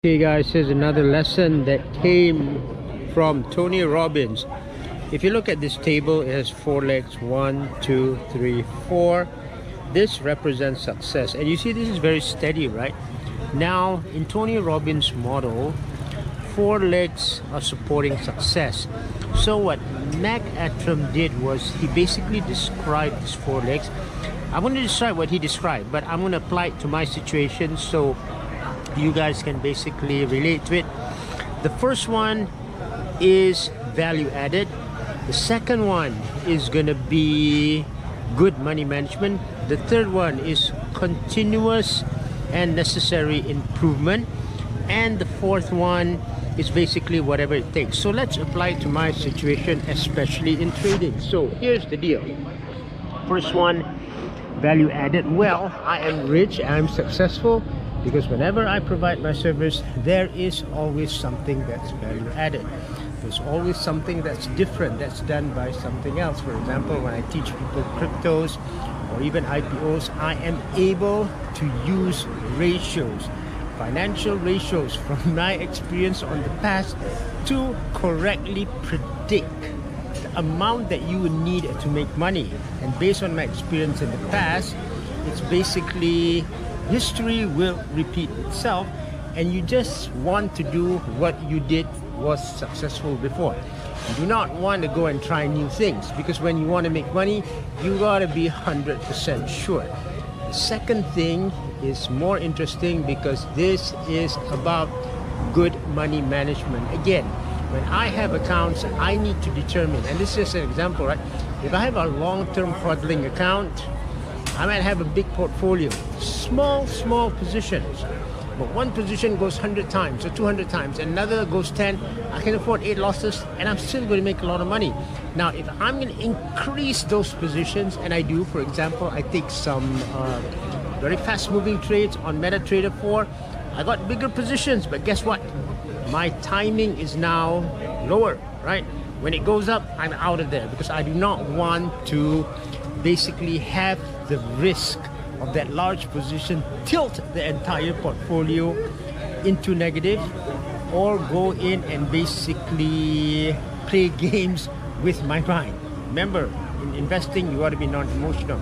Okay guys, here's another lesson that came from Tony Robbins. If you look at this table, it has 4 legs, 1, 2, 3, 4. This represents success, and you see this is very steady, right? Now in Tony Robbins' model, 4 legs are supporting success. So what Mac Attram did was he basically described these 4 legs. I'm going to describe what he described, but I'm going to apply it to my situation so you guys can basically relate to it. The first one is value added. The second one is going to be good money management. The third one is continuous and necessary improvement. And the fourth one is basically whatever it takes. So let's apply it to my situation, especially in trading. So here's the deal. First one, value added. Well, I am rich, I'm successful, because whenever I provide my service, there is always something that's value added. There's always something that's different, that's done by something else. For example, when I teach people cryptos or even IPOs, I am able to use ratios, financial ratios from my experience on the past to correctly predict the amount that you would need to make money. And based on my experience in the past, it's basically history will repeat itself, and you just want to do what you did was successful before. You do not want to go and try new things, because when you want to make money, you gotta be 100% sure. The second thing is more interesting because this is about good money management. Again, when I have accounts, I need to determine, and this is an example, right? If I have a long-term hodling account, I might have a big portfolio, small positions, but one position goes 100 times or 200 times, another goes 10. I can afford 8 losses, and I'm still going to make a lot of money. Now, if I'm going to increase those positions, and I do, for example, I take some very fast-moving trades on MetaTrader 4. I got bigger positions, but guess what? My timing is now lower, right? When it goes up, I'm out of there because I do not want to basically have the risk of that large position tilt the entire portfolio into negative, or go in and basically play games with my mind. Remember, in investing, you got to be non-emotional.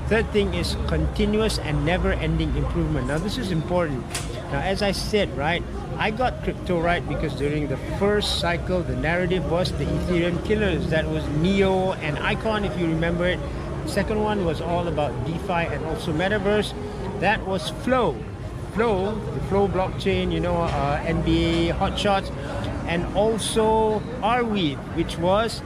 Third thing is continuous and never-ending improvement. Now this is important. Now, as I said, right, I got crypto right because during the first cycle, the narrative was the Ethereum killers. That was Neo and Icon, if you remember it. Second one was all about DeFi and also Metaverse. That was Flow, the Flow blockchain, you know, NBA hotshots, and also Arweave, which was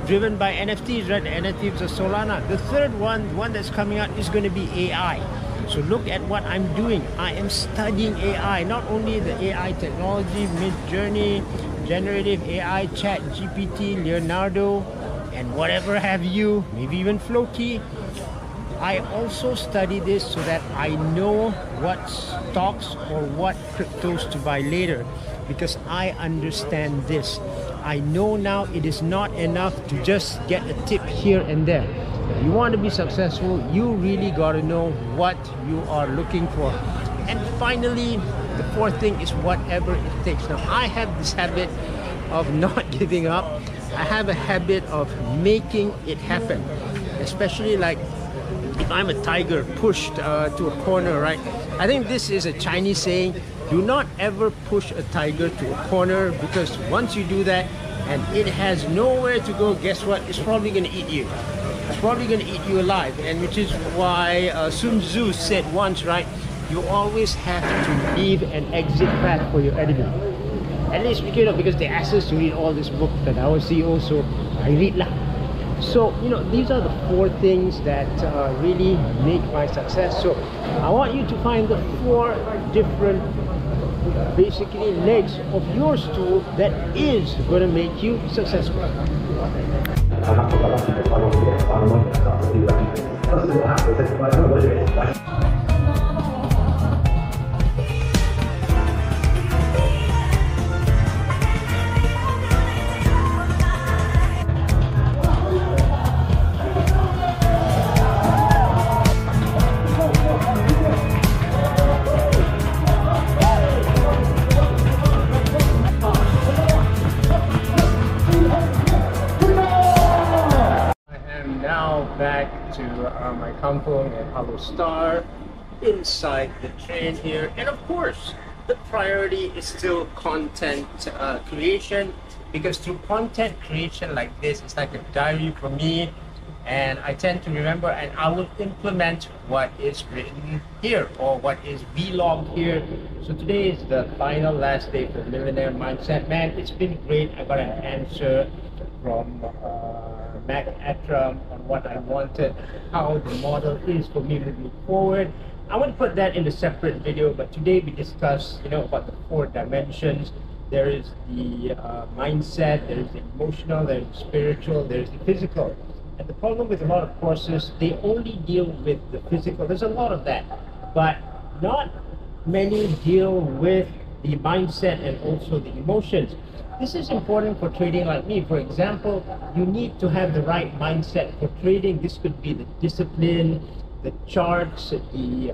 driven by NFTs, right? The NFTs of Solana. The third one, the one that's coming out, is going to be AI. So look at what I'm doing. I am studying AI, not only the AI technology, Midjourney, generative AI, Chat GPT, Leonardo, and whatever have you, maybe even Floki. I also study this so that I know what stocks or what cryptos to buy later, because I understand this. I know now it is not enough to just get a tip here and there. If you want to be successful, you really got to know what you are looking for. And finally, the fourth thing is whatever it takes. Now, I have this habit of not giving up. I have a habit of making it happen, especially like if I'm a tiger pushed to a corner, right? I think this is a Chinese saying, do not ever push a tiger to a corner, because once you do that and it has nowhere to go, guess what? It's probably going to eat you. It's probably going to eat you alive, and which is why Sun Tzu said once, right? You always have to leave an exit path for your enemy. At least, because they asked us to read all this book that our CEO, so I read lah. So, these are the 4 things that really make my success. So, I want you to find the 4 different, basically, legs of your stool that is going to make you successful. Kang Fong and Hello Star inside the train here. And of course, the priority is still content creation, because through content creation like this, it's like a diary for me, and I tend to remember and I will implement what is written here or what is vlogged here. So today is the final last day for Millionaire Mindset. Man, it's been great. I got an answer from Mac Atram on what I wanted, how the model is for me moving forward. I want to put that in a separate video, but today we discuss, about the 4 dimensions. There is the mindset, there is the emotional, there is the spiritual, there is the physical. And the problem with a lot of courses, they only deal with the physical. There's a lot of that, but not many deal with the mindset and also the emotions. This is important for trading like me. For example, you need to have the right mindset for trading. This could be the discipline, the charts, the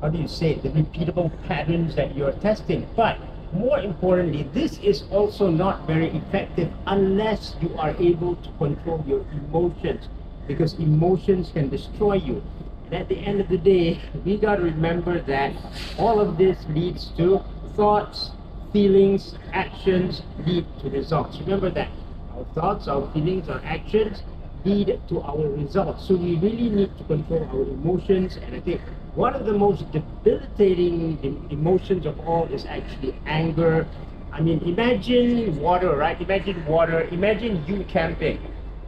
the repeatable patterns that you're testing. But more importantly, this is also not very effective unless you are able to control your emotions, because emotions can destroy you. And at the end of the day, we got to remember that all of this leads to thoughts, feelings, actions lead to results. Remember that our thoughts, our feelings, our actions lead to our results. So we really need to control our emotions. And I think one of the most debilitating emotions of all is actually anger. I mean, imagine water, right? Imagine water. Imagine you camping,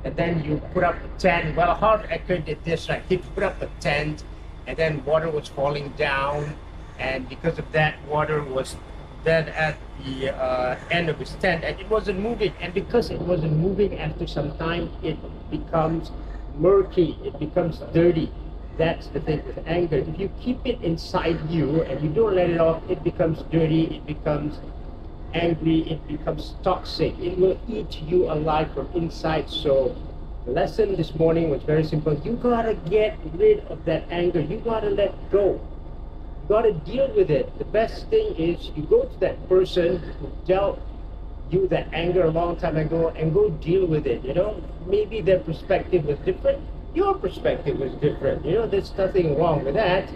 and then you put up a tent. Well, Hard Ecker did this, right? He put up a tent, and then water was falling down, and because of that, water was then at the end of his tent, and it wasn't moving. And because it wasn't moving, after some time, it becomes murky, it becomes dirty. That's the thing with anger. If you keep it inside you and you don't let it off, it becomes dirty, it becomes angry, it becomes toxic. It will eat you alive from inside. So the lesson this morning was very simple. You gotta get rid of that anger. You gotta let go. You gotta deal with it. The best thing is you go to that person who dealt you that anger a long time ago and go deal with it. Maybe their perspective was different, your perspective was different. There's nothing wrong with that.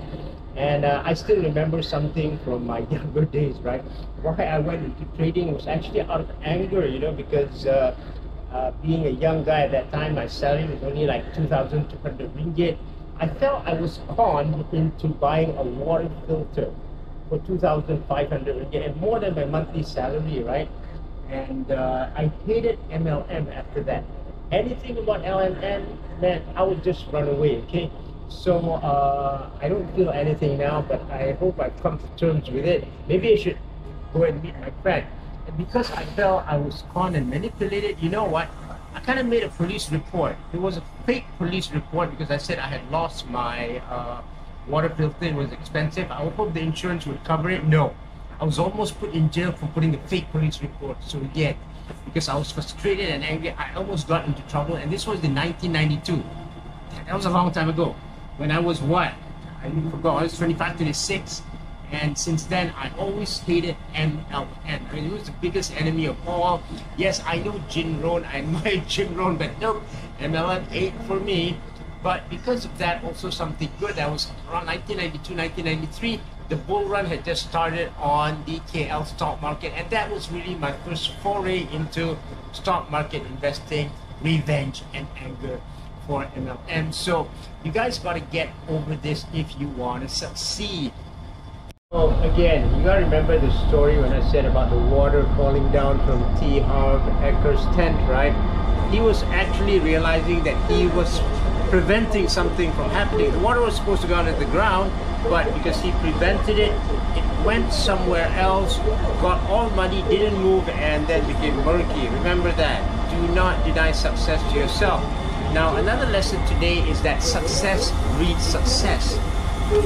And I still remember something from my younger days, right? Why I went into trading was actually out of anger, because being a young guy at that time, my salary was only like 2,200 ringgit. I felt I was conned into buying a water filter for 2,500 ringgit, and more than my monthly salary, right? And I hated MLM after that. Anything about LMM, man, I would just run away, okay? So I don't feel anything now, but I hope I've come to terms with it. Maybe I should go and meet my friend. And because I felt I was conned and manipulated, you know what? I kind of made a police report. It was a fake police report because I said I had lost my water filter. It was expensive. I hope the insurance would cover it. No. I was almost put in jail for putting a fake police report. So again, because I was frustrated and angry, I almost got into trouble. And this was in 1992. That was a long time ago. When I was what? I forgot. I was 25, 26. And since then, I always hated MLM. I mean, it was the biggest enemy of all. Yes, I know Jim Rohn. I admire Jim Rohn, but nope, MLM ain't for me. But because of that, also something good. That was around 1992, 1993. The bull run had just started on the KL stock market, and that was really my first foray into stock market investing, revenge and anger for MLM. So you guys got to get over this if you want to succeed. So again, you got to remember the story when I said about the water falling down from T. Harv Ecker's tent, right? He was actually realizing that he was preventing something from happening. The water was supposed to go into the ground, but because he prevented it, it went somewhere else, got all muddy, didn't move, and then became murky. Remember that. Do not deny success to yourself. Now, another lesson today is that success breeds success.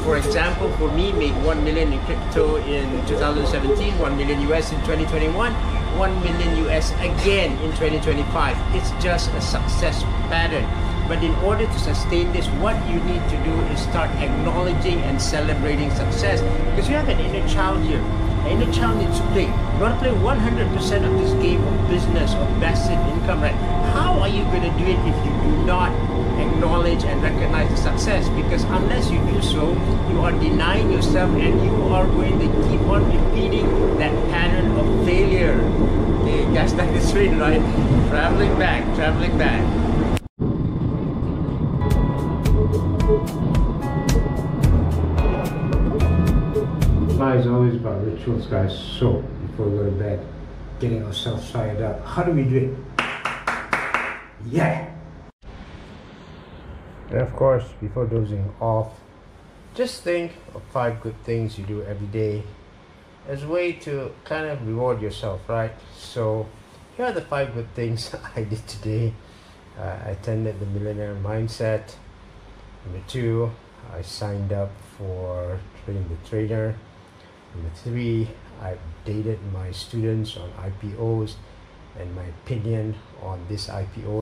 For example, for me, made 1 million in crypto in 2017, 1 million US in 2021, 1 million US again in 2025. It's just a success pattern. But in order to sustain this, what you need to do is start acknowledging and celebrating success. Because you have an inner child here. An inner child needs to play. You want to play 100% of this game of business, of passive income, right? How are you going to do it if you do not acknowledge and recognize the success, because unless you do so, you are denying yourself and you are going to keep on repeating that pattern of failure. Okay, guys, like this train, right? Traveling back, traveling back. Life is always about rituals, guys. So before we go to bed, getting ourselves fired up. How do we do it? Yeah! And of course, before dozing off, just think of 5 good things you do every day as a way to kind of reward yourself, right? So here are the 5 good things I did today. I attended the Millionaire Mindset. Number 2, I signed up for training the trainer. Number 3, I updated my students on IPOs and my opinion on this IPO.